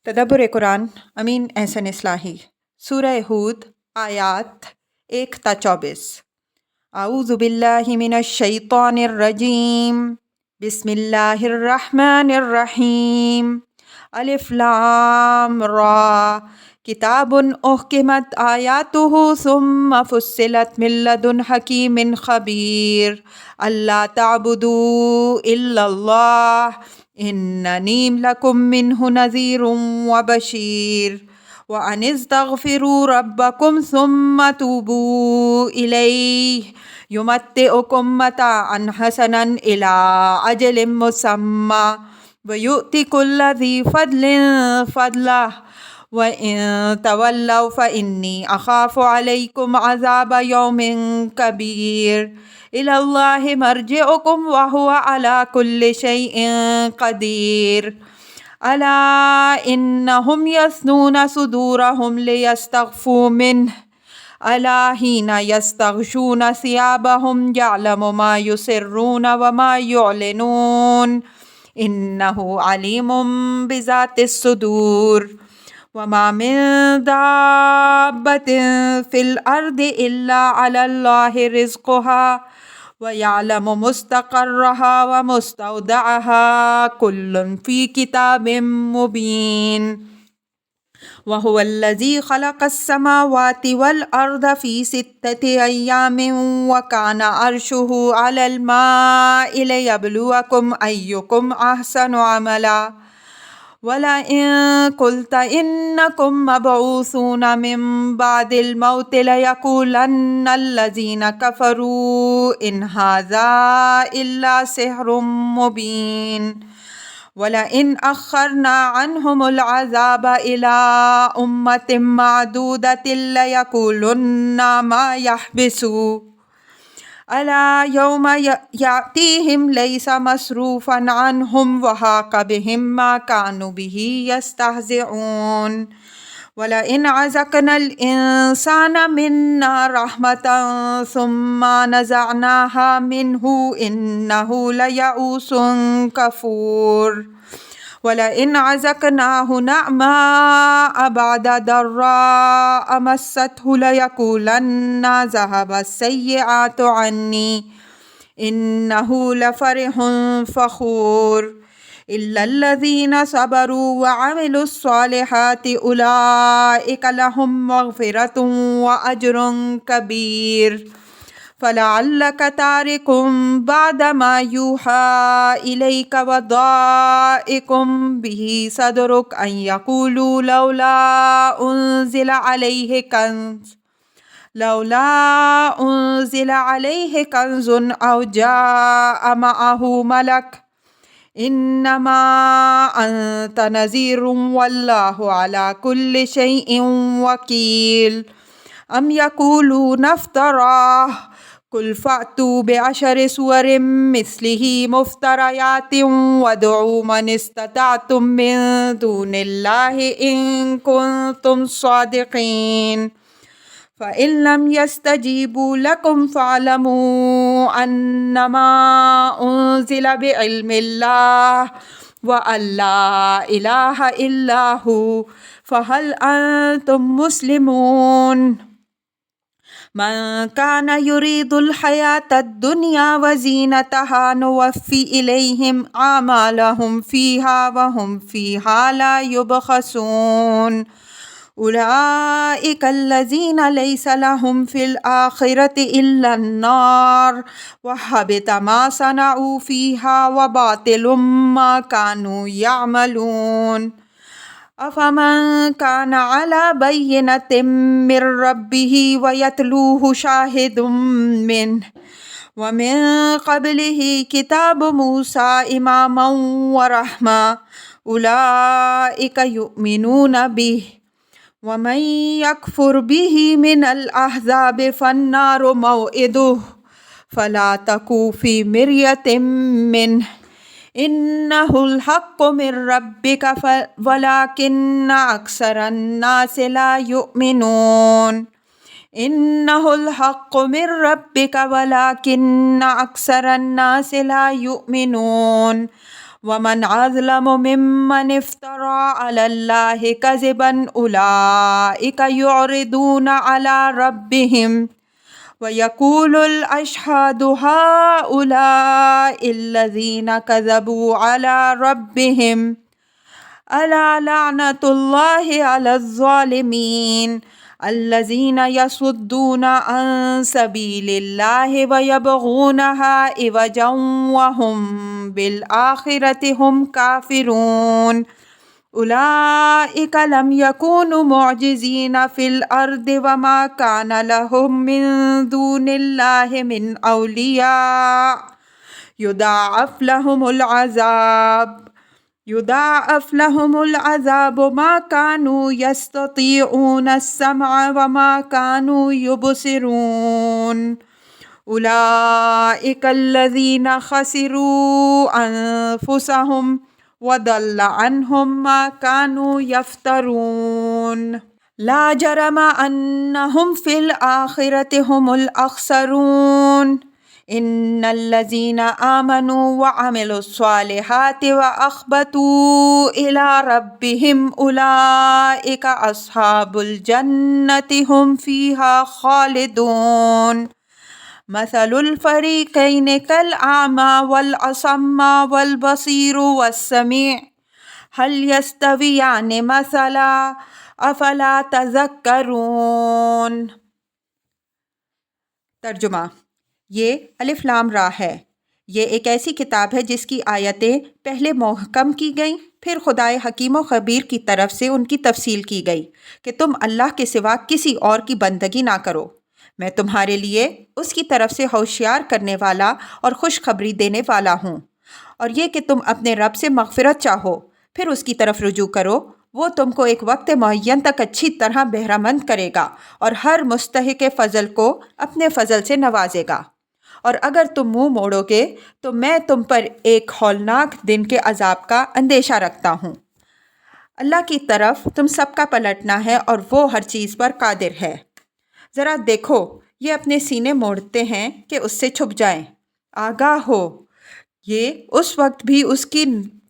تدبر قرآن امین احسن اصلاحی سورہ ہود آیات 1 تا 24۔ اعوذ باللہ من الشیطان الرجیم، بسم اللہ الرحمن الرحیم۔ الف لام را، کتاب احکمت آیاتہ ثم فصلت من لدن حکیم خبیر، اللہ تعبدوا الا اللہ اننی لکم منہ نذیر وبشیر، وان استغفروا ربکم ثم توبوا الیہ یمتعکم متاعا حسنا الی اجل مسمی وَيُؤْتِ كُلَّ ذِي فَضْلٍ فَضْلَهُ وَإِن تَوَلَّوْا فَإِنِّي أَخَافُ عَلَيْكُمْ عَذَابَ يَوْمٍ كَبِيرٍ إِلَى اللَّهِ مَرْجِعُكُمْ وَهُوَ عَلَى كُلِّ شَيْءٍ قَدِيرٌ أَلَا إِنَّهُمْ يَثْنُونَ صُدُورَهُمْ لِيَسْتَخْفُوا مِنْهُ أَلَا حِينَ يَسْتَغْشُونَ ثِيَابَهُمْ يَعْلَمُ مَا يُسِرُّونَ وَمَا يُعْلِنُونَ انہ علیم بذات الصدور۔ وما من دابۃ فی الارض الا علی اللہ رزقها ویعلم مستقرها ومستودعها کل فی کتاب مبین۔ وهو الذی خلق السماوات والارض فی ستۃ ایام وکان عرشہ علی الماء لیبلوکم ایکم احسن عملا ولئن قلت انکم مبعوثون من بعد الموت لیقولن الذین کفروا ان ھذا الا سحر مبین وَلَئِنْ أَخَّرْنَا عَنْهُمُ الْعَذَابَ إِلَىٰ أُمَّةٍ مَّعْدُودَةٍ لَيَقُولُنَّ مَا يَحْبِسُهُ أَلَا يَوْمَ يَأْتِيهِمْ لَيْسَ مَصْرُوفًا عَنْهُمْ وَحَاقَ بِهِم مَّا كَانُوا بِهِ يَسْتَهْزِئُونَ وَلَئِنْ أَذَقْنَا الْإِنسَانَ مِنَّا رَحْمَةً ثُمَّ نَزَعْنَاهَا مِنْهُ إِنَّهُ لَيَئُوسٌ كَفُورٌ وَلَئِنْ أَذَقْنَاهُ نَعْمَاءَ بَعْدَ ضَرَّاءَ مَسَّتْهُ لَيَقُولَنَّ ذَهَبَ السَّيِّئَاتُ عَنِّي إِنَّهُ لَفَرِحٌ فَخُورٌ إِلَّا الَّذِينَ صَبَرُوا وَعَمِلُوا الصَّالِحَاتِ أُولَئِكَ لَهُم مَّغْفِرَةٌ وَأَجْرٌ كَبِيرٌ فَلَعَلَّكَ تَارِكٌ بَعْضَ مَا يُوحَىٰ إِلَيْكَ وَضَائِقٌ بِهِ صَدْرُكَ أَن يَقُولُوا لولا أنزل عليه كنز أو جاء معه ملك إنما أنت نذير والله على كل شيء وكيل أم يقولون افتراه قل فأتوا بعشر سور مثله مفتريات وادعوا من استطعتم من دون الله إن كنتم صادقين فإن لم يستجيبوا لكم فاعلموا أنما أنزل بعلم الله وأن لا إله إلا هو فهل أنتم مسلمون من كان يريد الحياة الدنيا وزينتها نوفي إليهم أعمالهم فيها وهم فيها لا يبخسون أولئك الذين ليس لهم في الآخرة إلا النار وحبط ما صنعوا فيها وباطل ما كانوا يعملون أفمن كان على بينة من ربه ويتلوه شاهد منه ومن قبله كتاب موسى إماما ورحمة أولئك يؤمنون به ومن يكفر به من الأحزاب فالنار موئده فلا تكو في مرية منه إنه الحق من ربك ولكن أكثر الناس لا يؤمنون إنه الحق من ربك ولكن أكثر الناس لا يؤمنون ومن أظلم ممن افترى على الله كذبا أولئك يعرضون على ربهم ويقول الأشهاد هؤلاء الذين كذبوا على ربهم ألا لعنة الله على الظالمين الذين يصدون عن سبيل الله ويبغونها عوجا وهم بالآخرة هم كافرون أولئك لم يكونوا معجزين في الأرض وما كان لهم من دون الله من أولياء يضاعف لهم العذاب ما كانوا يستطيعون السمع وما كانوا يبصرون أولئك الذين خسروا أنفسهم وضل عنهم ما كانوا يفترون لا جرم أنهم في الآخرة هم الأخسرون إن الذين آمنوا وعملوا الصالحات وأخبتوا إلى ربهم أولئك أصحاب الجنة هم فيها خالدون مثل الفريقين كالأعمى والأصم والبصير والسميع هل يستويان مثلا أفلا تذكرون۔ ترجمہ: یہ الف لام را ہے۔ یہ ایک ایسی کتاب ہے جس کی آیتیں پہلے محکم کی گئیں، پھر خدائے حکیم و خبیر کی طرف سے ان کی تفصیل کی گئی کہ تم اللہ کے سوا کسی اور کی بندگی نہ کرو۔ میں تمہارے لیے اس کی طرف سے ہوشیار کرنے والا اور خوشخبری دینے والا ہوں، اور یہ کہ تم اپنے رب سے مغفرت چاہو، پھر اس کی طرف رجوع کرو، وہ تم کو ایک وقت معین تک اچھی طرح بہرہ مند کرے گا اور ہر مستحق فضل کو اپنے فضل سے نوازے گا۔ اور اگر تم منہ موڑو گے تو میں تم پر ایک ہولناک دن کے عذاب کا اندیشہ رکھتا ہوں۔ اللہ کی طرف تم سب کا پلٹنا ہے اور وہ ہر چیز پر قادر ہے۔ ذرا دیکھو، یہ اپنے سینے موڑتے ہیں کہ اس سے چھپ جائیں۔ آگاہ ہو، یہ اس وقت بھی اس کی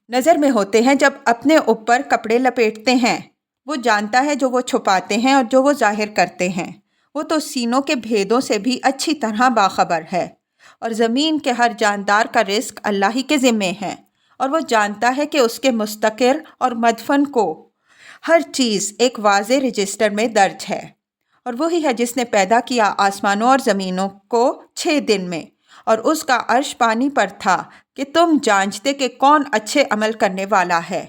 نظر میں ہوتے ہیں جب اپنے اوپر کپڑے لپیٹتے ہیں۔ وہ جانتا ہے جو وہ چھپاتے ہیں اور جو وہ ظاہر کرتے ہیں۔ وہ تو سینوں کے بھیدوں سے بھی اچھی طرح باخبر ہے، اور زمین کے ہر جاندار کا رزق اللہ ہی کے ذمے ہے، اور وہ جانتا ہے کہ اس کے مستقر اور مدفن کو ہر چیز ایک واضح رجسٹر میں درج ہے۔ اور وہی ہے جس نے پیدا کیا آسمانوں اور زمینوں کو 6 دن میں، اور اس کا عرش پانی پر تھا کہ تم جانچتے کہ کون اچھے عمل کرنے والا ہے۔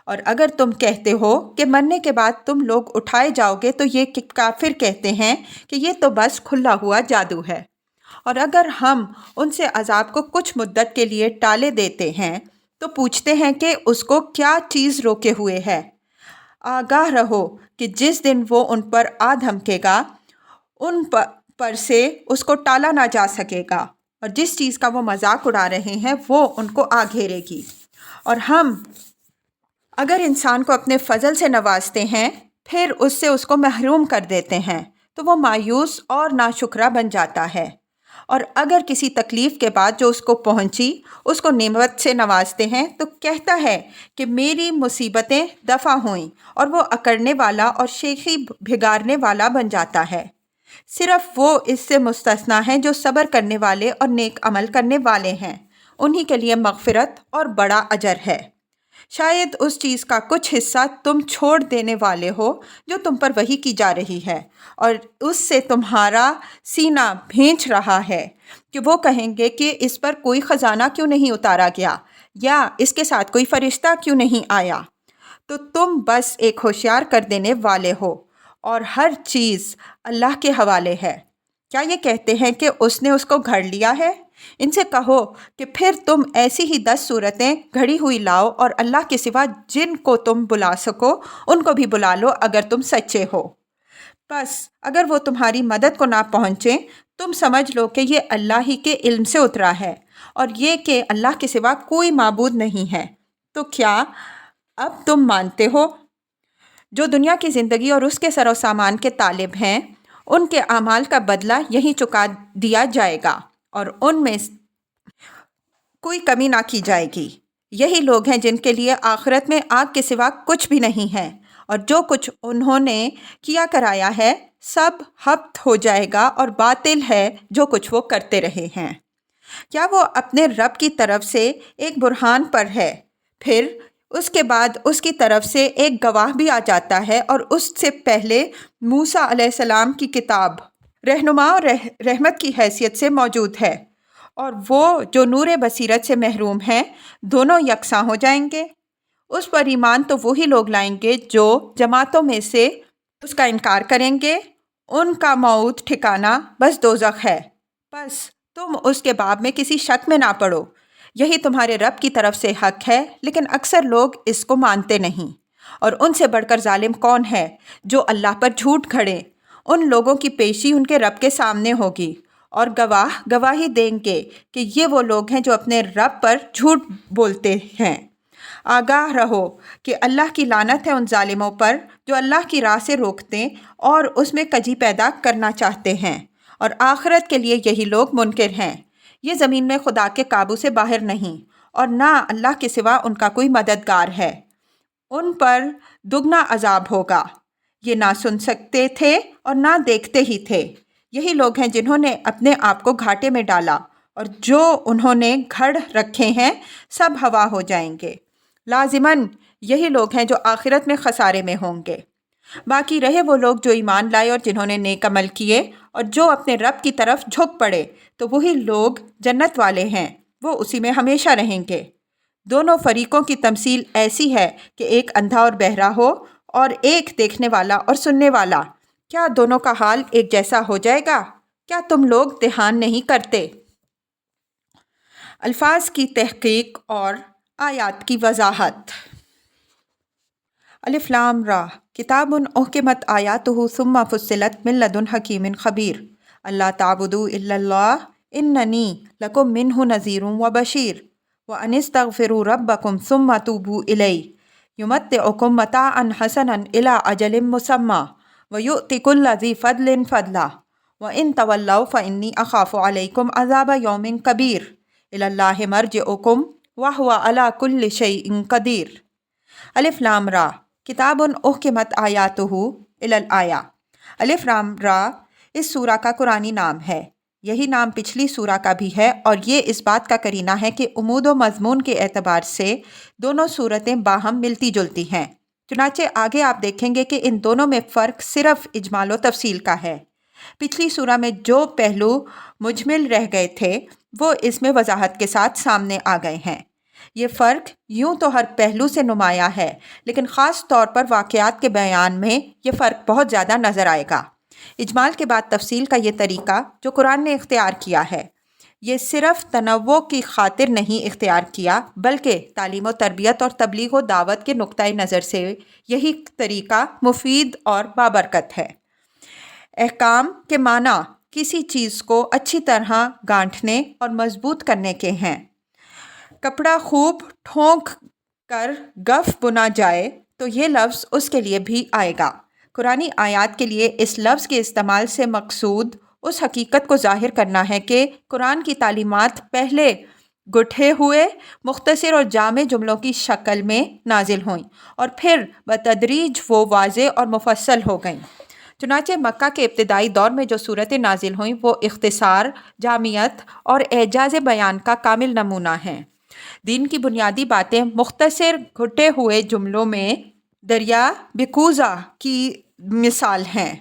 اور اگر تم کہتے ہو کہ مرنے کے بعد تم لوگ اٹھائے جاؤ گے تو یہ کافر کہتے ہیں کہ یہ تو بس کھلا ہوا جادو ہے۔ اور اگر ہم ان سے عذاب کو کچھ مدت کے لیے ٹالے دیتے ہیں تو پوچھتے ہیں کہ اس کو کیا چیز روکے ہوئے ہے۔ آگاہ رہو کہ جس دن وہ ان پر آ دھمکے گا، ان پر سے اس کو ٹالا نہ جا سکے گا، اور جس چیز کا وہ مذاق اڑا رہے ہیں وہ ان کو آ گھیرے گی۔ اور ہم اگر انسان کو اپنے فضل سے نوازتے ہیں پھر اس سے اس کو محروم کر دیتے ہیں تو وہ مایوس اور ناشکرا بن جاتا ہے۔ اور اگر کسی تکلیف کے بعد جو اس کو پہنچی اس کو نعمت سے نوازتے ہیں تو کہتا ہے کہ میری مصیبتیں دفع ہوئیں، اور وہ اکڑنے والا اور شیخی بھگارنے والا بن جاتا ہے۔ صرف وہ اس سے مستثنیٰ ہیں جو صبر کرنے والے اور نیک عمل کرنے والے ہیں، انہی کے لیے مغفرت اور بڑا اجر ہے۔ شاید اس چیز کا کچھ حصہ تم چھوڑ دینے والے ہو جو تم پر وحی کی جا رہی ہے، اور اس سے تمہارا سینہ بھینچ رہا ہے کہ وہ کہیں گے کہ اس پر کوئی خزانہ کیوں نہیں اتارا گیا، یا اس کے ساتھ کوئی فرشتہ کیوں نہیں آیا۔ تو تم بس ایک ہوشیار کر دینے والے ہو، اور ہر چیز اللہ کے حوالے ہے۔ کیا یہ کہتے ہیں کہ اس نے اس کو گھڑ لیا ہے؟ ان سے کہو کہ پھر تم ایسی ہی 10 صورتیں گھڑی ہوئی لاؤ، اور اللہ کے سوا جن کو تم بلا سکو ان کو بھی بلا لو اگر تم سچے ہو۔ بس اگر وہ تمہاری مدد کو نہ پہنچیں تم سمجھ لو کہ یہ اللہ ہی کے علم سے اترا ہے، اور یہ کہ اللہ کے سوا کوئی معبود نہیں ہے۔ تو کیا اب تم مانتے ہو؟ جو دنیا کی زندگی اور اس کے سر و سامان کے طالب ہیں ان کے اعمال کا بدلہ یہیں چکا دیا جائے گا، اور ان میں کوئی کمی نہ کی جائے گی۔ یہی لوگ ہیں جن کے لیے آخرت میں آگ کے سوا کچھ بھی نہیں ہے، اور جو کچھ انہوں نے کیا کرایا ہے سب ہبط ہو جائے گا، اور باطل ہے جو کچھ وہ کرتے رہے ہیں۔ کیا وہ اپنے رب کی طرف سے ایک برہان پر ہے، پھر اس کے بعد اس کی طرف سے ایک گواہ بھی آ جاتا ہے، اور اس سے پہلے موسیٰ علیہ السلام کی کتاب رہنما اور رحمت کی حیثیت سے موجود ہے، اور وہ جو نور بصیرت سے محروم ہیں دونوں یکساں ہو جائیں گے۔ اس پر ایمان تو وہی لوگ لائیں گے جو جماعتوں میں سے اس کا انکار کریں گے۔ ان کا موعود ٹھکانہ بس دوزخ ہے، بس تم اس کے باب میں کسی شک میں نہ پڑو۔ یہی تمہارے رب کی طرف سے حق ہے، لیکن اکثر لوگ اس کو مانتے نہیں۔ اور ان سے بڑھ کر ظالم کون ہے جو اللہ پر جھوٹ گھڑے؟ ان لوگوں کی پیشی ان کے رب کے سامنے ہوگی، اور گواہ گواہی دیں گے کہ یہ وہ لوگ ہیں جو اپنے رب پر جھوٹ بولتے ہیں۔ آگاہ رہو کہ اللہ کی لعنت ہے ان ظالموں پر جو اللہ کی راہ سے روکتے اور اس میں کجی پیدا کرنا چاہتے ہیں، اور آخرت کے لیے یہی لوگ منکر ہیں۔ یہ زمین میں خدا کے قابو سے باہر نہیں، اور نہ اللہ کے سوا ان کا کوئی مددگار ہے۔ ان پر دگنا عذاب ہوگا، یہ نہ سن سکتے تھے اور نہ دیکھتے ہی تھے۔ یہی لوگ ہیں جنہوں نے اپنے آپ کو گھاٹے میں ڈالا، اور جو انہوں نے گھڑ رکھے ہیں سب ہوا ہو جائیں گے۔ لازماً یہی لوگ ہیں جو آخرت میں خسارے میں ہوں گے۔ باقی رہے وہ لوگ جو ایمان لائے اور جنہوں نے نیک عمل کیے اور جو اپنے رب کی طرف جھک پڑے، تو وہی لوگ جنت والے ہیں، وہ اسی میں ہمیشہ رہیں گے۔ دونوں فریقوں کی تمثیل ایسی ہے کہ ایک اندھا اور بہرا ہو اور ایک دیکھنے والا اور سننے والا۔ کیا دونوں کا حال ایک جیسا ہو جائے گا؟ کیا تم لوگ دھیان نہیں کرتے؟ الفاظ کی تحقیق اور آیات کی وضاحت۔ الف لام را کتاب احکمت آیاتہ ثم فصلت من لدن حکیم خبیر اللہ تعبدوا الا اللہ اننی لکم منہ نذیر وبشیر وان استغفروا ربکم ثم توبوا الیہ یمتعکم متاعا حسنا الی اجل مسمی ویؤت کل ذی فضل فضلہ وان تولوا فانی اخاف علیکم عذاب یوم کبیر الی اللہ مرجعکم وہو علی کل شیء قدیر۔ الف لام را کتاب احکمت آیاتہ الی الآیہ۔ الف لام را اس سورہ کا قرآنی نام ہے، یہی نام پچھلی سورہ کا بھی ہے، اور یہ اس بات کا قرینہ ہے کہ عمود و مضمون کے اعتبار سے دونوں صورتیں باہم ملتی جلتی ہیں۔ چنانچہ آگے آپ دیکھیں گے کہ ان دونوں میں فرق صرف اجمال و تفصیل کا ہے۔ پچھلی سورہ میں جو پہلو مجمل رہ گئے تھے وہ اس میں وضاحت کے ساتھ سامنے آ گئے ہیں۔ یہ فرق یوں تو ہر پہلو سے نمایاں ہے، لیکن خاص طور پر واقعات کے بیان میں یہ فرق بہت زیادہ نظر آئے گا۔ اجمال کے بعد تفصیل کا یہ طریقہ جو قرآن نے اختیار کیا ہے، یہ صرف تنوع کی خاطر نہیں اختیار کیا، بلکہ تعلیم و تربیت اور تبلیغ و دعوت کے نقطۂ نظر سے یہی طریقہ مفید اور بابرکت ہے۔ احکام کے معنی کسی چیز کو اچھی طرح گانٹھنے اور مضبوط کرنے کے ہیں۔ کپڑا خوب ٹھونک کر گف بنا جائے تو یہ لفظ اس کے لیے بھی آئے گا۔ قرآنی آیات کے لیے اس لفظ کے استعمال سے مقصود اس حقیقت کو ظاہر کرنا ہے کہ قرآن کی تعلیمات پہلے گٹھے ہوئے مختصر اور جامع جملوں کی شکل میں نازل ہوئیں، اور پھر بتدریج وہ واضح اور مفصل ہو گئیں۔ چنانچہ مکہ کے ابتدائی دور میں جو صورتیں نازل ہوئیں وہ اختصار، جامعیت اور اعجاز بیان کا کامل نمونہ ہیں۔ دین کی بنیادی باتیں مختصر گھٹے ہوئے جملوں میں دریا بکوزہ کی مثال ہیں۔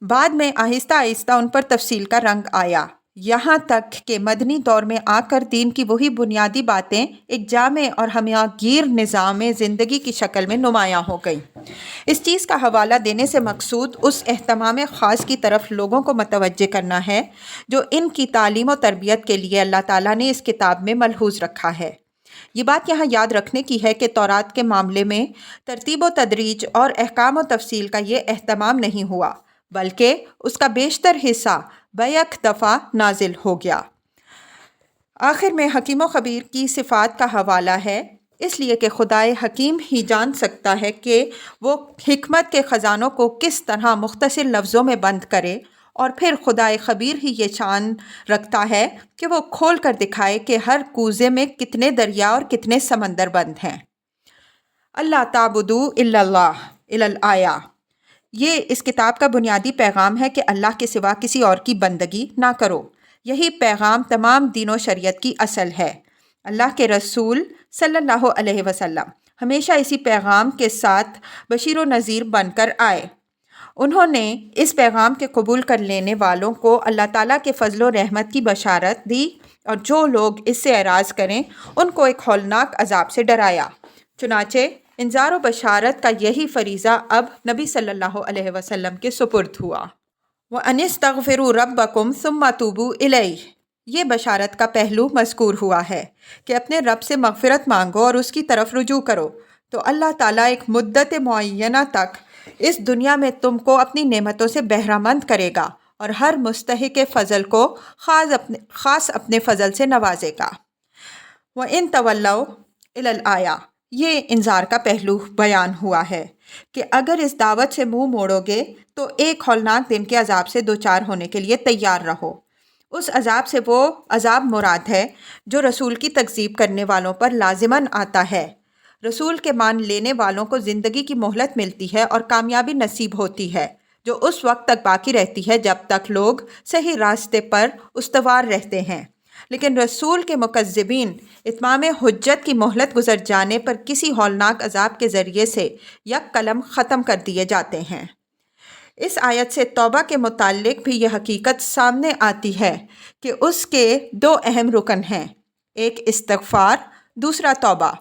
بعد میں آہستہ آہستہ ان پر تفصیل کا رنگ آیا، یہاں تک کہ مدنی دور میں آ کر دین کی وہی بنیادی باتیں ایک جامع اور ہمہ گیر نظام زندگی کی شکل میں نمایاں ہو گئیں۔ اس چیز کا حوالہ دینے سے مقصود اس اہتمام خاص کی طرف لوگوں کو متوجہ کرنا ہے جو ان کی تعلیم و تربیت کے لیے اللہ تعالیٰ نے اس کتاب میں ملحوظ رکھا ہے۔ یہ بات یہاں یاد رکھنے کی ہے کہ تورات کے معاملے میں ترتیب و تدریج اور احکام و تفصیل کا یہ اہتمام نہیں ہوا، بلکہ اس کا بیشتر حصہ بیک دفعہ نازل ہو گیا۔ آخر میں حکیم و خبیر کی صفات کا حوالہ ہے، اس لیے کہ خدائے حکیم ہی جان سکتا ہے کہ وہ حکمت کے خزانوں کو کس طرح مختصر لفظوں میں بند کرے اور پھر خدائے خبیر ہی یہ شان رکھتا ہے کہ وہ کھول کر دکھائے کہ ہر کوزے میں کتنے دریا اور کتنے سمندر بند ہیں۔ اللہ تعبدو الا اللہ الآیہ، یہ اس کتاب کا بنیادی پیغام ہے کہ اللہ کے سوا کسی اور کی بندگی نہ کرو۔ یہی پیغام تمام دین و شریعت کی اصل ہے۔ اللہ کے رسول صلی اللہ علیہ وسلم ہمیشہ اسی پیغام کے ساتھ بشیر و نذیر بن کر آئے۔ انہوں نے اس پیغام کے قبول کر لینے والوں کو اللہ تعالیٰ کے فضل و رحمت کی بشارت دی، اور جو لوگ اس سے اعراض کریں ان کو ایک ہولناک عذاب سے ڈرایا۔ چنانچہ انذار و بشارت کا یہی فریضہ اب نبی صلی اللہ علیہ وسلم کے سپرد ہوا۔ وَأَنِ اسْتَغْفِرُوا رَبَّكُمْ ثُمَّ تُوبُوا إِلَيْهِ، یہ بشارت کا پہلو مذکور ہوا ہے کہ اپنے رب سے مغفرت مانگو اور اس کی طرف رجوع کرو، تو اللہ تعالیٰ ایک مدت معینہ تک اس دنیا میں تم کو اپنی نعمتوں سے بہرہ مند کرے گا اور ہر مستحق فضل کو خاص اپنے فضل سے نوازے گا۔ وَإِن تَوَلَّوْا إِلَى الْآیَةِ، یہ انذار کا پہلو بیان ہوا ہے کہ اگر اس دعوت سے منہ موڑو گے تو ایک ہولناک دن کے عذاب سے دوچار ہونے کے لیے تیار رہو۔ اس عذاب سے وہ عذاب مراد ہے جو رسول کی تکذیب کرنے والوں پر لازماً آتا ہے۔ رسول کے مان لینے والوں کو زندگی کی مہلت ملتی ہے اور کامیابی نصیب ہوتی ہے، جو اس وقت تک باقی رہتی ہے جب تک لوگ صحیح راستے پر استوار رہتے ہیں، لیکن رسول کے مکذبین اتمام حجت کی مہلت گزر جانے پر کسی ہولناک عذاب کے ذریعے سے یک قلم ختم کر دیے جاتے ہیں۔ اس آیت سے توبہ کے متعلق بھی یہ حقیقت سامنے آتی ہے کہ اس کے دو اہم رکن ہیں، ایک استغفار، دوسرا توبہ۔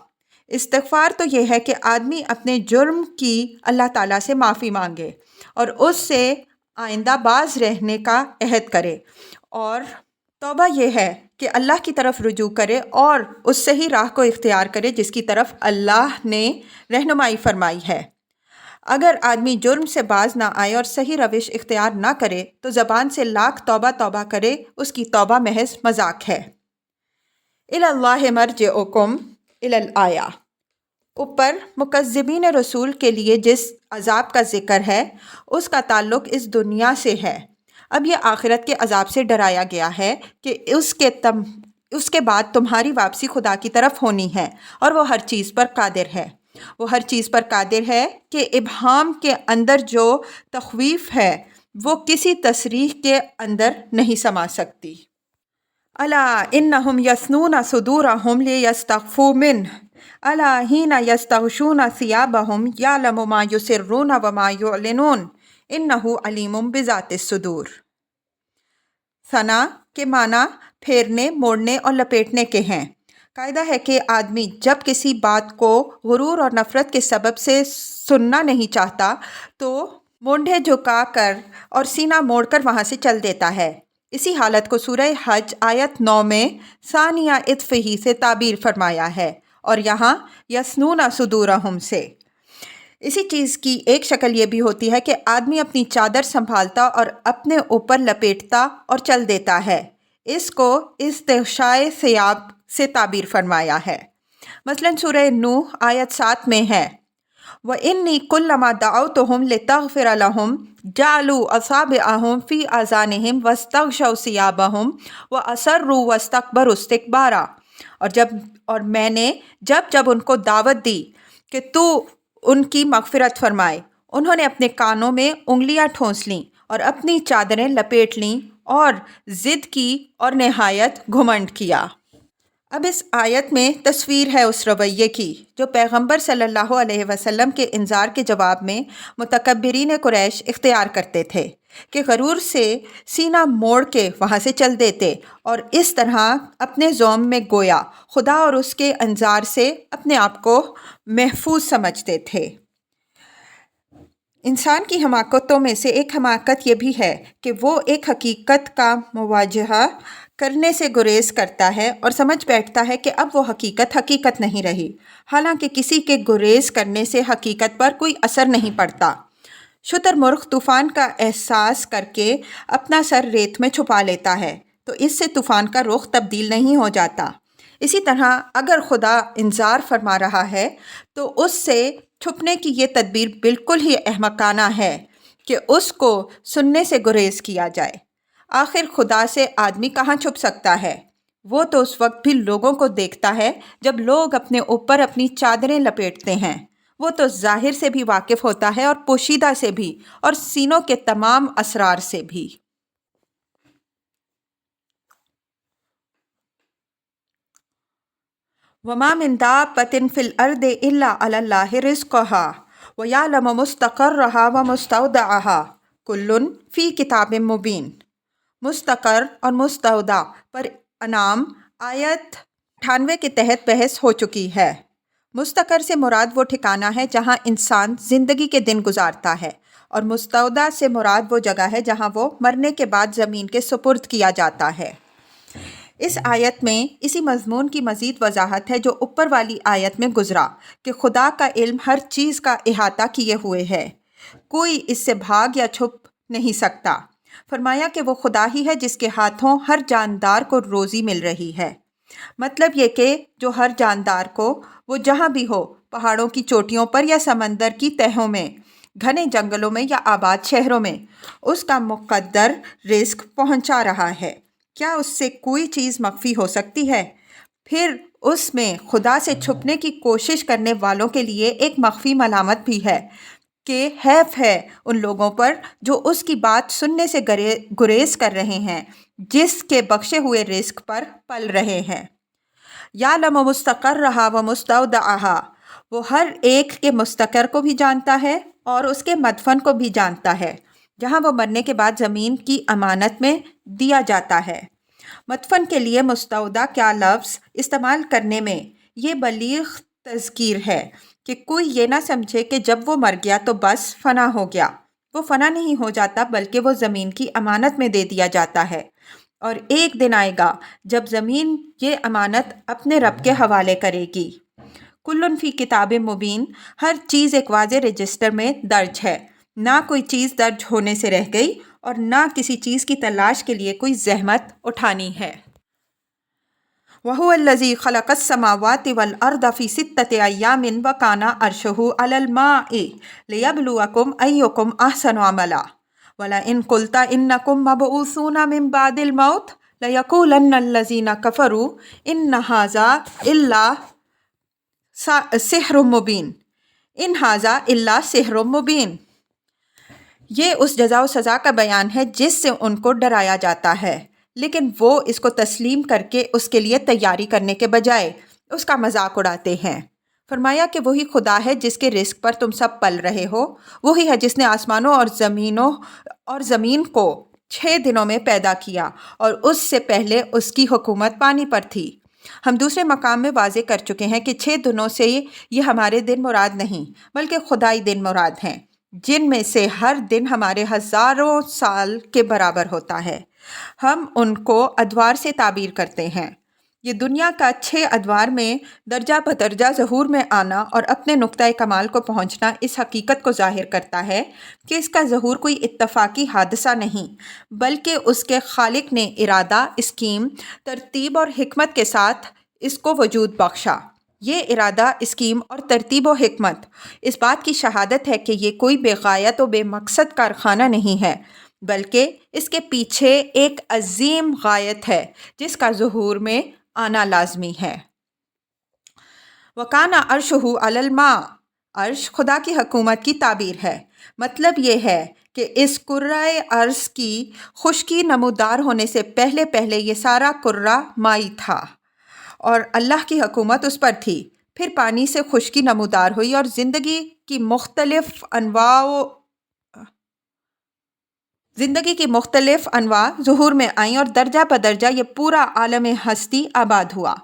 استغفار تو یہ ہے کہ آدمی اپنے جرم کی اللہ تعالیٰ سے معافی مانگے اور اس سے آئندہ باز رہنے کا عہد کرے، اور توبہ یہ ہے کہ اللہ کی طرف رجوع کرے اور اس صحیح راہ کو اختیار کرے جس کی طرف اللہ نے رہنمائی فرمائی ہے۔ اگر آدمی جرم سے باز نہ آئے اور صحیح روش اختیار نہ کرے تو زبان سے لاکھ توبہ توبہ کرے، اس کی توبہ محض مذاق ہے۔ اِلَى اللَّهِ مَرْجِعُكُمْ إِلَى الْآیَةِ، اوپر مکذبین رسول کے لیے جس عذاب کا ذکر ہے اس کا تعلق اس دنیا سے ہے۔ اب یہ آخرت کے عذاب سے ڈرایا گیا ہے کہ اس کے بعد تمہاری واپسی خدا کی طرف ہونی ہے، اور وہ ہر چیز پر قادر ہے۔ وہ ہر چیز پر قادر ہے کہ ابہام کے اندر جو تخویف ہے وہ کسی تصریح کے اندر نہیں سما سکتی۔ الا انہم یثنون صدورہم لیستخفوا منہ الا حین یستغشون ثیابہم یعلم ما یسرون وما یعلنون انہ علیم بذات الصدور۔ ثنا کے معنی پھیرنے، موڑنے اور لپیٹنے کے ہیں۔ قاعدہ ہے کہ آدمی جب کسی بات کو غرور اور نفرت کے سبب سے سننا نہیں چاہتا تو مونڈھے جھکا کر اور سینہ موڑ کر وہاں سے چل دیتا ہے۔ اسی حالت کو سورہ حج آیت 9 میں ثانیہ عطفہ سے تعبیر فرمایا ہے، اور یہاں یثنون صدورہم سے۔ اسی چیز کی ایک شکل یہ بھی ہوتی ہے کہ آدمی اپنی چادر سنبھالتا اور اپنے اوپر لپیٹتا اور چل دیتا ہے، اس کو استغشائے ثیاب سے تعبیر فرمایا ہے۔ مثلاً سورہ نوح آیت 7 میں ہے وَإِنِّي كُلَّمَا دَعَوْتُهُمْ لِتَغْفِرَ لَهُمْ جَعَلُوا أَصَابِعَهُمْ فِي آذَانِهِمْ وَاسْتَغْشَوْا ثِيَابَهُمْ وَأَصَرُّوا وَاسْتَكْبَرُوا اسْتِكْبَارًا، اور میں نے جب ان کو دعوت دی کہ تو ان کی مغفرت فرمائے، انہوں نے اپنے کانوں میں انگلیاں ٹھونس لیں اور اپنی چادریں لپیٹ لیں اور ضد کی اور نہایت گھمنڈ کیا۔ اب اس آیت میں تصویر ہے اس رویے کی جو پیغمبر صلی اللہ علیہ وسلم کے انذار کے جواب میں متکبرین قریش اختیار کرتے تھے کہ غرور سے سینہ موڑ کے وہاں سے چل دیتے اور اس طرح اپنے زوم میں گویا خدا اور اس کے انذار سے اپنے آپ کو محفوظ سمجھتے تھے۔ انسان کی حماقتوں میں سے ایک حماقت یہ بھی ہے کہ وہ ایک حقیقت کا مواجہہ کرنے سے گریز کرتا ہے اور سمجھ بیٹھتا ہے کہ اب وہ حقیقت نہیں رہی، حالانکہ کسی کے گریز کرنے سے حقیقت پر کوئی اثر نہیں پڑتا۔ شتر مرغ طوفان کا احساس کر کے اپنا سر ریت میں چھپا لیتا ہے تو اس سے طوفان کا رخ تبدیل نہیں ہو جاتا۔ اسی طرح اگر خدا انذار فرما رہا ہے تو اس سے چھپنے کی یہ تدبیر بالکل ہی احمقانہ ہے کہ اس کو سننے سے گریز کیا جائے۔ آخر خدا سے آدمی کہاں چھپ سکتا ہے؟ وہ تو اس وقت بھی لوگوں کو دیکھتا ہے جب لوگ اپنے اوپر اپنی چادریں لپیٹتے ہیں۔ وہ تو ظاہر سے بھی واقف ہوتا ہے اور پوشیدہ سے بھی، اور سینوں کے تمام اسرار سے بھی۔ وَمَا مِن دَابَّةٍ فِي الْأَرْضِ إِلَّا عَلَى اللَّهِ رِزْقُهَا وَيَعْلَمُ مُسْتَقَرَّهَا وَمُسْتَوْدَعَهَا كُلٌّ فِي كِتَابٍ مُبِينٍ۔ مستقر اور مستودع پر انعام آیت 98 کے تحت بحث ہو چکی ہے۔ مستقر سے مراد وہ ٹھکانہ ہے جہاں انسان زندگی کے دن گزارتا ہے، اور مستودع سے مراد وہ جگہ ہے جہاں وہ مرنے کے بعد زمین کے سپرد کیا جاتا ہے۔ اس آیت میں اسی مضمون کی مزید وضاحت ہے جو اوپر والی آیت میں گزرا، کہ خدا کا علم ہر چیز کا احاطہ کیے ہوئے ہے، کوئی اس سے بھاگ یا چھپ نہیں سکتا۔ فرمایا کہ وہ خدا ہی ہے جس کے ہاتھوں ہر جاندار کو روزی مل رہی ہے۔ مطلب یہ کہ جو ہر جاندار کو، وہ جہاں بھی ہو، پہاڑوں کی چوٹیوں پر یا سمندر کی تہوں میں، گھنے جنگلوں میں یا آباد شہروں میں، اس کا مقدر رزق پہنچا رہا ہے۔ کیا اس سے کوئی چیز مخفی ہو سکتی ہے؟ پھر اس میں خدا سے چھپنے کی کوشش کرنے والوں کے لیے ایک مخفی ملامت بھی ہے کہ حیف ہے ان لوگوں پر جو اس کی بات سننے سے گریز کر رہے ہیں، جس کے بخشے ہوئے رزق پر پل رہے ہیں۔ یعلم مستقرہا و مستودعہا، وہ ہر ایک کے مستقر کو بھی جانتا ہے اور اس کے مدفن کو بھی جانتا ہے، جہاں وہ مرنے کے بعد زمین کی امانت میں دیا جاتا ہے۔ مدفن کے لیے مستودع کیا لفظ استعمال کرنے میں یہ بلیغ تذکیر ہے کہ کوئی یہ نہ سمجھے کہ جب وہ مر گیا تو بس فنا ہو گیا۔ وہ فنا نہیں ہو جاتا، بلکہ وہ زمین کی امانت میں دے دیا جاتا ہے، اور ایک دن آئے گا جب زمین یہ امانت اپنے رب کے حوالے کرے گی۔ کلٌ فی کتاب مبین، ہر چیز ایک واضح رجسٹر میں درج ہے، نہ کوئی چیز درج ہونے سے رہ گئی اور نہ کسی چیز کی تلاش کے لیے کوئی زحمت اٹھانی ہے۔ وَهُوَ الَّذِي خَلَقَ السَّمَاوَاتِ وَالْأَرْضَ فِي سِتَّةِ أَيَّامٍ وَكَانَ عَرْشُهُ عَلَى الْمَاءِ لِيَبْلُوَكُمْ أَيُّكُمْ أَحْسَنُ عَمَلًا وَلَئِن قُلْتَ إِنَّكُمْ مَبْعُوثُونَ مِن بَعْدِ الْمَوْتِ لَيَقُولَنَّ الَّذِينَ كَفَرُوا إِنَّ هَٰذَا إِلَّا سِحْرٌ مُّبِينٌ إِنْ هَٰذَا إِلَّا سِحْرٌ مُّبِينٌ۔ یہ اس جزا و سزا کا بیان ہے جس سے ان کو ڈرایا جاتا ہے، لیکن وہ اس کو تسلیم کر کے اس کے لیے تیاری کرنے کے بجائے اس کا مذاق اڑاتے ہیں۔ فرمایا کہ وہی خدا ہے جس کے رزق پر تم سب پل رہے ہو، وہی ہے جس نے آسمانوں اور زمین کو 6 دنوں میں پیدا کیا، اور اس سے پہلے اس کی حکومت پانی پر تھی۔ ہم دوسرے مقام میں واضح کر چکے ہیں کہ 6 دنوں سے یہ ہمارے دن مراد نہیں، بلکہ خدائی دن مراد ہیں، جن میں سے ہر دن ہمارے ہزاروں سال کے برابر ہوتا ہے۔ ہم ان کو ادوار سے تعبیر کرتے ہیں۔ یہ دنیا کا 6 ادوار میں درجہ بدرجہ ظہور میں آنا اور اپنے نقطۂ کمال کو پہنچنا اس حقیقت کو ظاہر کرتا ہے کہ اس کا ظہور کوئی اتفاقی حادثہ نہیں، بلکہ اس کے خالق نے ارادہ، اسکیم، ترتیب اور حکمت کے ساتھ اس کو وجود بخشا۔ یہ ارادہ، اسکیم اور ترتیب و حکمت اس بات کی شہادت ہے کہ یہ کوئی بے غایت و بے مقصد کارخانہ نہیں ہے، بلکہ اس کے پیچھے ایک عظیم غایت ہے جس کا ظہور میں آنا لازمی ہے۔ وَكَانَ عَرْشُهُ عَلَى الْمَاءِ، عرش خدا کی حکومت کی تعبیر ہے۔ مطلب یہ ہے کہ اس کرۂ ارض کی خشکی نمودار ہونے سے پہلے یہ سارا کرہ مائی تھا اور اللہ کی حکومت اس پر تھی۔ پھر پانی سے خشکی نمودار ہوئی اور زندگی کی مختلف انواع ظہور میں آئیں، اور درجہ بدرجہ یہ پورا عالم ہستی آباد ہوا۔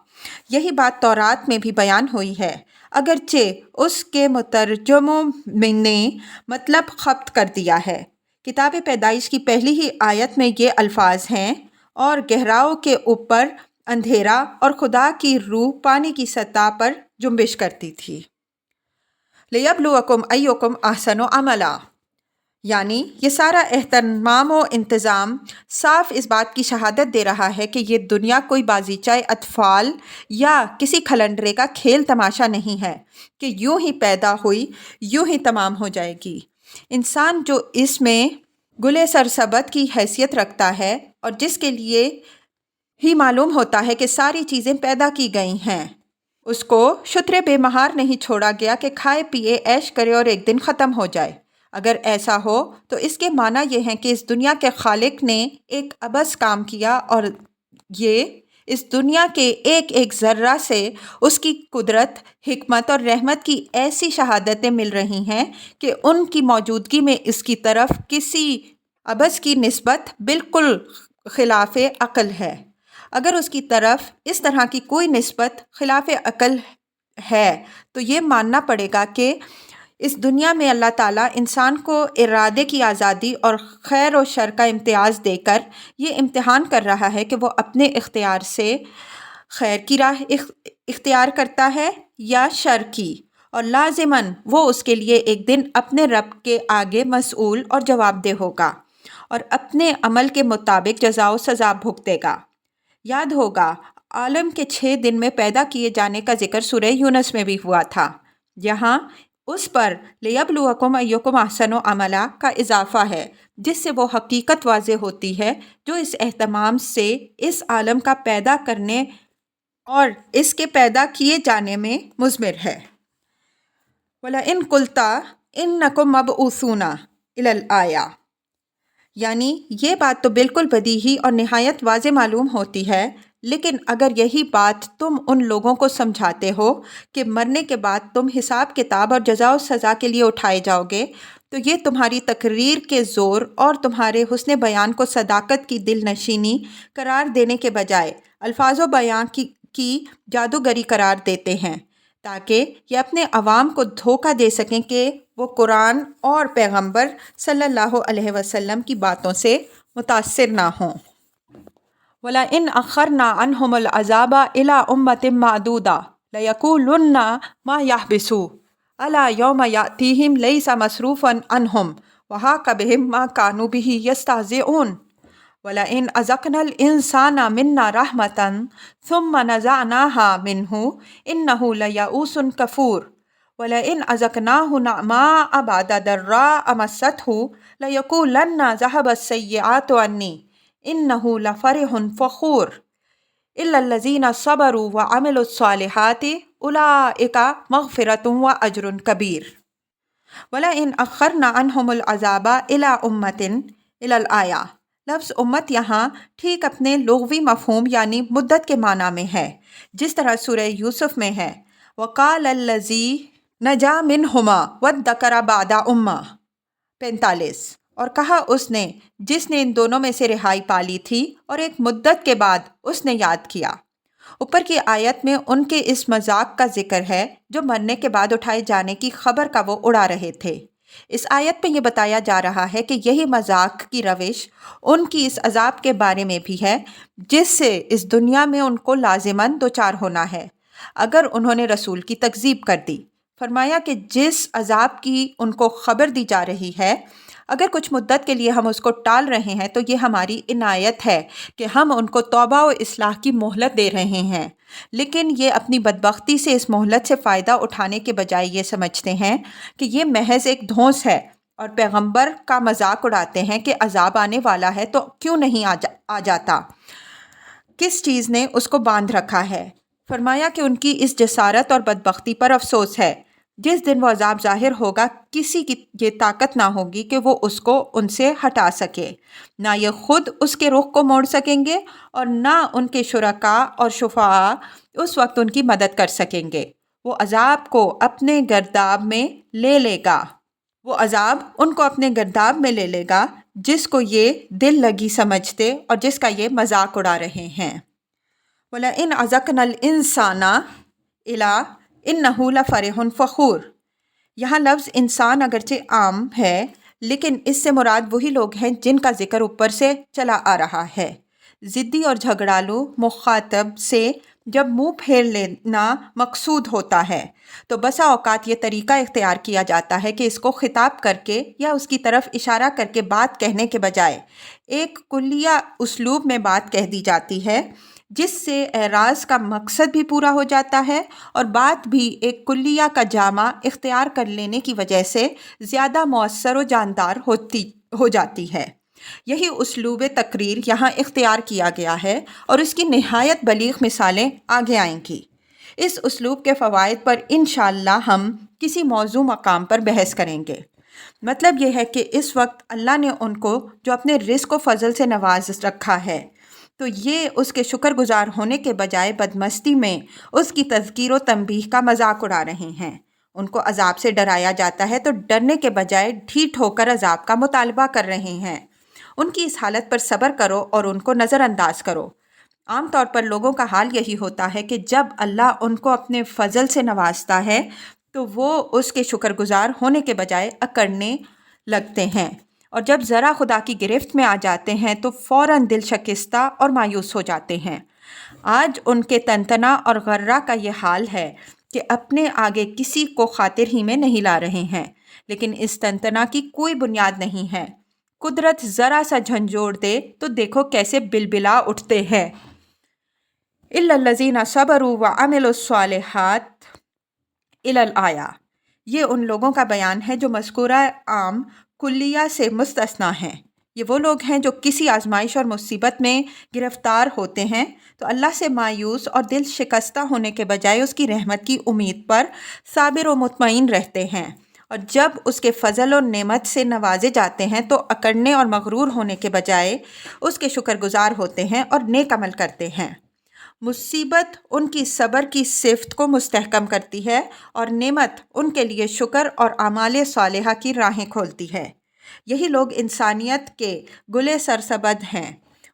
یہی بات تورات میں بھی بیان ہوئی ہے، اگرچہ اس کے مترجموں نے مطلب خبط کر دیا ہے۔ کتاب پیدائش کی پہلی ہی آیت میں یہ الفاظ ہیں، اور گہراؤں کے اوپر اندھیرا اور خدا کی روح پانی کی سطح پر جنبش کرتی تھی۔ لِيَبْلُوَكُمْ أَيُّكُمْ أَحْسَنُ عَمَلًا، یعنی یہ سارا اہتمام و انتظام صاف اس بات کی شہادت دے رہا ہے کہ یہ دنیا کوئی بازیچہ اطفال یا کسی کھلنڈرے کا کھیل تماشا نہیں ہے کہ یوں ہی پیدا ہوئی یوں ہی تمام ہو جائے گی۔ انسان جو اس میں گلے سرسبد کی حیثیت رکھتا ہے اور جس کے لیے ہی معلوم ہوتا ہے کہ ساری چیزیں پیدا کی گئی ہیں، اس کو شتر بے مہار نہیں چھوڑا گیا کہ کھائے پیے عیش کرے اور ایک دن ختم ہو جائے۔ اگر ایسا ہو تو اس کے معنی یہ ہے کہ اس دنیا کے خالق نے ایک عبث کام کیا اور یہ اس دنیا کے ایک ایک ذرہ سے اس کی قدرت، حکمت اور رحمت کی ایسی شہادتیں مل رہی ہیں کہ ان کی موجودگی میں اس کی طرف کسی عبث کی نسبت بالکل خلاف عقل ہے۔ اگر اس کی طرف اس طرح کی کوئی نسبت خلاف عقل ہے تو یہ ماننا پڑے گا کہ اس دنیا میں اللہ تعالیٰ انسان کو ارادے کی آزادی اور خیر و شر کا امتیاز دے کر یہ امتحان کر رہا ہے کہ وہ اپنے اختیار سے خیر کی راہ اختیار کرتا ہے یا شر کی، اور لازماً وہ اس کے لیے ایک دن اپنے رب کے آگے مسئول اور جواب دہ ہوگا اور اپنے عمل کے مطابق جزا و سزا بھگتے گا۔ یاد ہوگا عالم کے 6 دن میں پیدا کیے جانے کا ذکر سورہ یونس میں بھی ہوا تھا۔ یہاں اس پر لِیَبْلُوَکُمْ أَیُّکُمْ أَحْسَنُ عَمَلًا کا اضافہ ہے، جس سے وہ حقیقت واضح ہوتی ہے جو اس اہتمام سے اس عالم کا پیدا کرنے اور اس کے پیدا کیے جانے میں مضمر ہے۔ وَلَئِن قُلْتَ إِنَّکُم مَبْعُوثُونَ إِلَى الْآیَةِ، یعنی یہ بات تو بالکل بدیہی اور نہایت واضح معلوم ہوتی ہے، لیکن اگر یہی بات تم ان لوگوں کو سمجھاتے ہو کہ مرنے کے بعد تم حساب کتاب اور جزا و سزا کے لیے اٹھائے جاؤ گے، تو یہ تمہاری تقریر کے زور اور تمہارے حسن بیان کو صداقت کی دل نشینی قرار دینے کے بجائے الفاظ و بیان کی جادوگری قرار دیتے ہیں، تاکہ یہ اپنے عوام کو دھوکہ دے سکیں کہ وہ قرآن اور پیغمبر صلی اللہ علیہ وسلم کی باتوں سے متاثر نہ ہوں۔ وَلَئِنْ أَخَّرْنَا عَنْهُمُ الْعَذَابَ إِلَىٰ أُمَّةٍ مَّعْدُودَةٍ لَيَقُولُنَّ مَا يَحْبِسُهُ أَلَا يَوْمَ يَأْتِيهِمْ لَيْسَ مَصْرُوفًا عَنْهُمْ وَحَاقَ بِهِم مَّا كَانُوا بِهِ يَسْتَهْزِئُونَ وَلَئِنْ أَذَقْنَا الْإِنسَانَ مِنَّا رَحْمَةً ثُمَّ نَزَعْنَاهَا مِنْهُ إِنَّهُ لَيَئُوسٌ كَفُورٌ وَلَئِنْ أَذَقْنَاهُ نَعْمَاءَ بَعْدَ ضَرَّاءَ مَسَّتْهُ لَيَقُولَنَّ ذَهَبَ السَّيِّئَاتُ عَنِّي إِنَّهُ لَفَرِحٌ فَخُورٌ إِلَّا الَّذِينَ صَبَرُوا وَعَمِلُوا الصَّالِحَاتِ أُولَٰئِكَ مَغْفِرَةٌ وَأَجْرٌ كَبِيرٌ۔ وَلَئِنْ أَخَّرْنَا عَنْهُمُ الْعَذَابَ إِلَىٰ أُمَّةٍ إِلَى الْآیَةِ، لفظ امت یہاں ٹھیک اپنے لغوی مفہوم یعنی مدت کے معنی میں ہے، جس طرح سورہ یوسف میں ہے وَقَالَ الَّذِي نَجَا مِنْهُمَا وَادَّكَرَ بَعْدَ أُمَّةٍ 45، اور کہا اس نے جس نے ان دونوں میں سے رہائی پالی تھی اور ایک مدت کے بعد اس نے یاد کیا۔ اوپر کی آیت میں ان کے اس مذاق کا ذکر ہے جو مرنے کے بعد اٹھائے جانے کی خبر کا وہ اڑا رہے تھے۔ اس آیت میں یہ بتایا جا رہا ہے کہ یہی مذاق کی روش ان کی اس عذاب کے بارے میں بھی ہے جس سے اس دنیا میں ان کو لازماً دوچار ہونا ہے اگر انہوں نے رسول کی تکذیب کر دی۔ فرمایا کہ جس عذاب کی ان کو خبر دی جا رہی ہے، اگر کچھ مدت کے لیے ہم اس کو ٹال رہے ہیں تو یہ ہماری عنایت ہے کہ ہم ان کو توبہ و اصلاح کی مہلت دے رہے ہیں، لیکن یہ اپنی بدبختی سے اس مہلت سے فائدہ اٹھانے کے بجائے یہ سمجھتے ہیں کہ یہ محض ایک دھونس ہے اور پیغمبر کا مذاق اڑاتے ہیں کہ عذاب آنے والا ہے تو کیوں نہیں آ جاتا، کس چیز نے اس کو باندھ رکھا ہے۔ فرمایا کہ ان کی اس جسارت اور بدبختی پر افسوس ہے۔ جس دن وہ عذاب ظاہر ہوگا کسی کی یہ طاقت نہ ہوگی کہ وہ اس کو ان سے ہٹا سکے، نہ یہ خود اس کے رخ کو موڑ سکیں گے اور نہ ان کے شرکاء اور شفعاء اس وقت ان کی مدد کر سکیں گے۔ وہ عذاب کو اپنے گرداب میں لے لے گا، وہ عذاب ان کو اپنے گرداب میں لے لے گا جس کو یہ دل لگی سمجھتے اور جس کا یہ مذاق اڑا رہے ہیں۔ وَلَئِنْ أَذَقْنَا الْإِنسَانَ إِلَىٰ إِنَّهُ لَفَرِحٌ فَخُورٌ، یہاں لفظ انسان اگرچہ عام ہے لیکن اس سے مراد وہی لوگ ہیں جن کا ذکر اوپر سے چلا آ رہا ہے۔ ضدی اور جھگڑالو مخاطب سے جب منہ پھیر لینا مقصود ہوتا ہے تو بسا اوقات یہ طریقہ اختیار کیا جاتا ہے کہ اس کو خطاب کر کے یا اس کی طرف اشارہ کر کے بات کہنے کے بجائے ایک کلیہ اسلوب میں بات کہہ دی جاتی ہے جس سے اعراض کا مقصد بھی پورا ہو جاتا ہے اور بات بھی ایک کلیہ کا جامع اختیار کر لینے کی وجہ سے زیادہ مؤثر و جاندار ہو جاتی ہے۔ یہی اسلوب تقریر یہاں اختیار کیا گیا ہے اور اس کی نہایت بلیغ مثالیں آگے آئیں گی۔ اس اسلوب کے فوائد پر انشاءاللہ ہم کسی موضوع مقام پر بحث کریں گے۔ مطلب یہ ہے کہ اس وقت اللہ نے ان کو جو اپنے رزق و فضل سے نواز رکھا ہے، تو یہ اس کے شکر گزار ہونے کے بجائے بدمستی میں اس کی تذکیر و تنبیہ کا مذاق اڑا رہے ہیں۔ ان کو عذاب سے ڈرایا جاتا ہے تو ڈرنے کے بجائے ڈھیٹ ہو کر عذاب کا مطالبہ کر رہے ہیں۔ ان کی اس حالت پر صبر کرو اور ان کو نظر انداز کرو۔ عام طور پر لوگوں کا حال یہی ہوتا ہے کہ جب اللہ ان کو اپنے فضل سے نوازتا ہے تو وہ اس کے شکر گزار ہونے کے بجائے اکڑنے لگتے ہیں، اور جب ذرا خدا کی گرفت میں آ جاتے ہیں تو فوراً دل شکستہ اور مایوس ہو جاتے ہیں۔ آج ان کے تنتنا اور غرہ کا یہ حال ہے کہ اپنے آگے کسی کو خاطر ہی میں نہیں لا رہے ہیں، لیکن اس تنتنا کی کوئی بنیاد نہیں ہے۔ قدرت ذرا سا جھنجھوڑ دے تو دیکھو کیسے بلبلا اٹھتے ہیں۔ اِلَّا الَّذِينَ صَبَرُوا وَعَمِلُوا الصَّالِحَاتِ الآیہ، یہ ان لوگوں کا بیان ہے جو مذکورہ عام کلیہ سے مستثنیٰ ہیں۔ یہ وہ لوگ ہیں جو کسی آزمائش اور مصیبت میں گرفتار ہوتے ہیں تو اللہ سے مایوس اور دل شکستہ ہونے کے بجائے اس کی رحمت کی امید پر صابر و مطمئن رہتے ہیں، اور جب اس کے فضل و نعمت سے نوازے جاتے ہیں تو اکڑنے اور مغرور ہونے کے بجائے اس کے شکر گزار ہوتے ہیں اور نیک عمل کرتے ہیں۔ مصیبت ان کی صبر کی صفت کو مستحکم کرتی ہے اور نعمت ان کے لیے شکر اور اعمال صالحہ کی راہیں کھولتی ہے۔ یہی لوگ انسانیت کے گلے سرسبد ہیں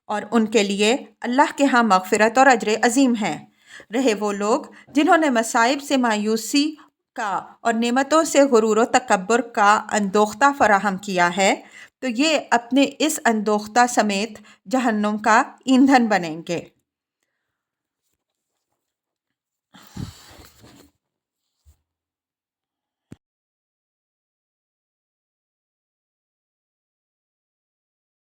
اور ان کے لیے اللہ کے ہاں مغفرت اور اجر عظیم ہے۔ رہے وہ لوگ جنہوں نے مصائب سے مایوسی کا اور نعمتوں سے غرور و تکبر کا اندوختہ فراہم کیا ہے تو یہ اپنے اس اندوختہ سمیت جہنم کا ایندھن بنیں گے۔